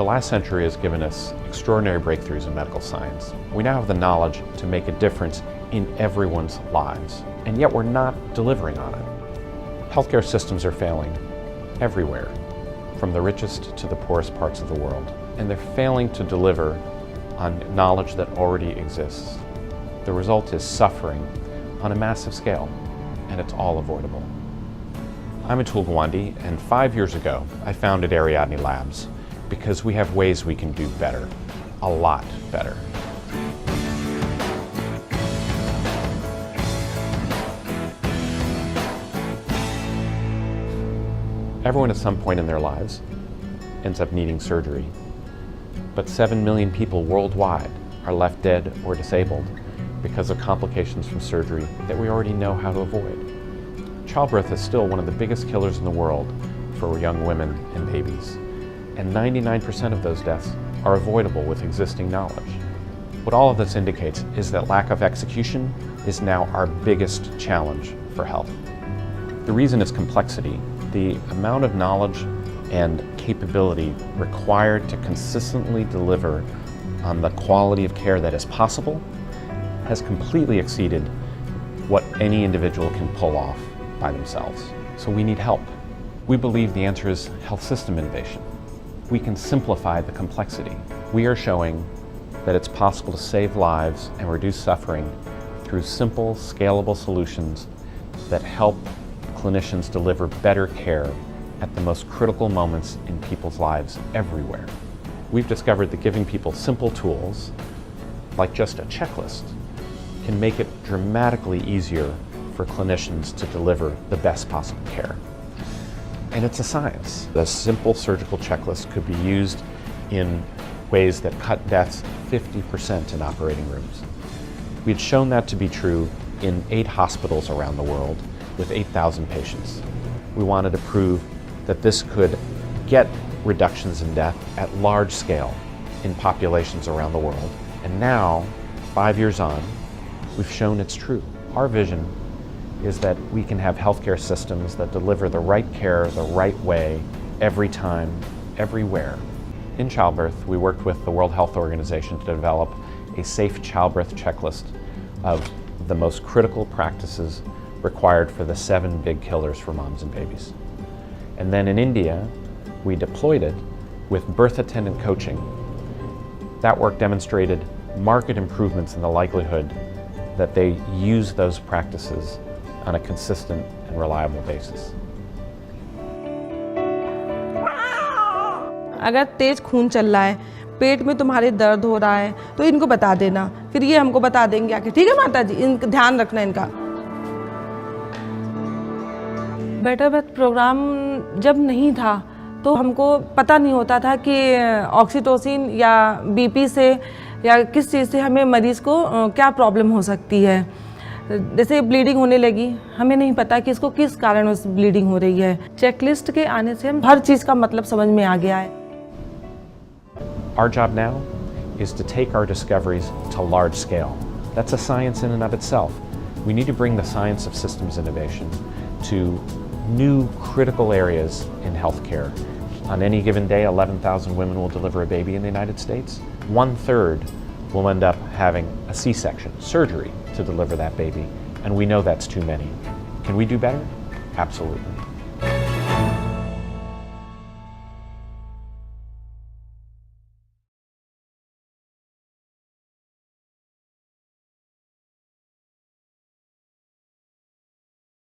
The last century has given us extraordinary breakthroughs in medical science. We now have the knowledge to make a difference in everyone's lives, and yet we're not delivering on it. Healthcare systems are failing everywhere, from the richest to the poorest parts of the world, and they're failing to deliver on knowledge that already exists. The result is suffering on a massive scale, and it's all avoidable. I'm Atul Gawande, and 5 years ago I founded Ariadne Labs because we have ways we can do better, a lot better. Everyone at some point in their lives ends up needing surgery, but 7 million people worldwide are left dead or disabled because of complications from surgery that we already know how to avoid. Childbirth is still one of the biggest killers in the world for young women and babies, and 99% of those deaths are avoidable with existing knowledge. What all of this indicates is that lack of execution is now our biggest challenge for health. The reason is complexity. The amount of knowledge and capability required to consistently deliver on the quality of care that is possible has completely exceeded what any individual can pull off by themselves. So we need help. We believe the answer is health system innovation. We can simplify the complexity. We are showing that it's possible to save lives and reduce suffering through simple, scalable solutions that help clinicians deliver better care at the most critical moments in people's lives everywhere. We've discovered that giving people simple tools, like just a checklist, can make it dramatically easier for clinicians to deliver the best possible care. And it's a science. A simple surgical checklist could be used in ways that cut deaths 50% in operating rooms. We had shown that to be true in 8 hospitals around the world with 8,000 patients. We wanted to prove that this could get reductions in death at large scale in populations around the world. And now, 5 years on, we've shown it's true. Our vision is that we can have healthcare systems that deliver the right care the right way, every time, everywhere. In childbirth, we worked with the World Health Organization to develop a safe childbirth checklist of the most critical practices required for the 7 big killers for moms and babies. And then in India, we deployed it with birth attendant coaching. That work demonstrated marked improvements in the likelihood that they use those practices on a consistent and reliable basis. अगर तेज खून चल रहा है, पेट में तुम्हारे दर्द हो रहा है, तो इनको बता देना, फिर ये हमको बता देंगे आके, ठीक है माता जी, इनका ध्यान रखना इनका। बेटर बर्थ प्रोग्राम जब नहीं था, तो हमको पता नहीं होता था कि ऑक्सीटोसिन या बीपी से या किस चीज़ से हमें मरीज़ को क्या प्रॉब्लम हो सकती है। जैसे ब्लीडिंग होने लगी, हमें नहीं पता कि इसको किस कारण उस ब्लीडिंग हो रही है। चेकलिस्ट के आने से हम हर चीज़ का मतलब समझ में आ गया है। Our job now is to take our discoveries to large scale. That's a science in and of itself. We need to bring the science of systems innovation to new critical areas in healthcare. On any given day, 11,000 women will deliver a baby in the United States. 1/3 will end up having a C-section, surgery, to deliver that baby, and we know that's too many. Can we do better? Absolutely.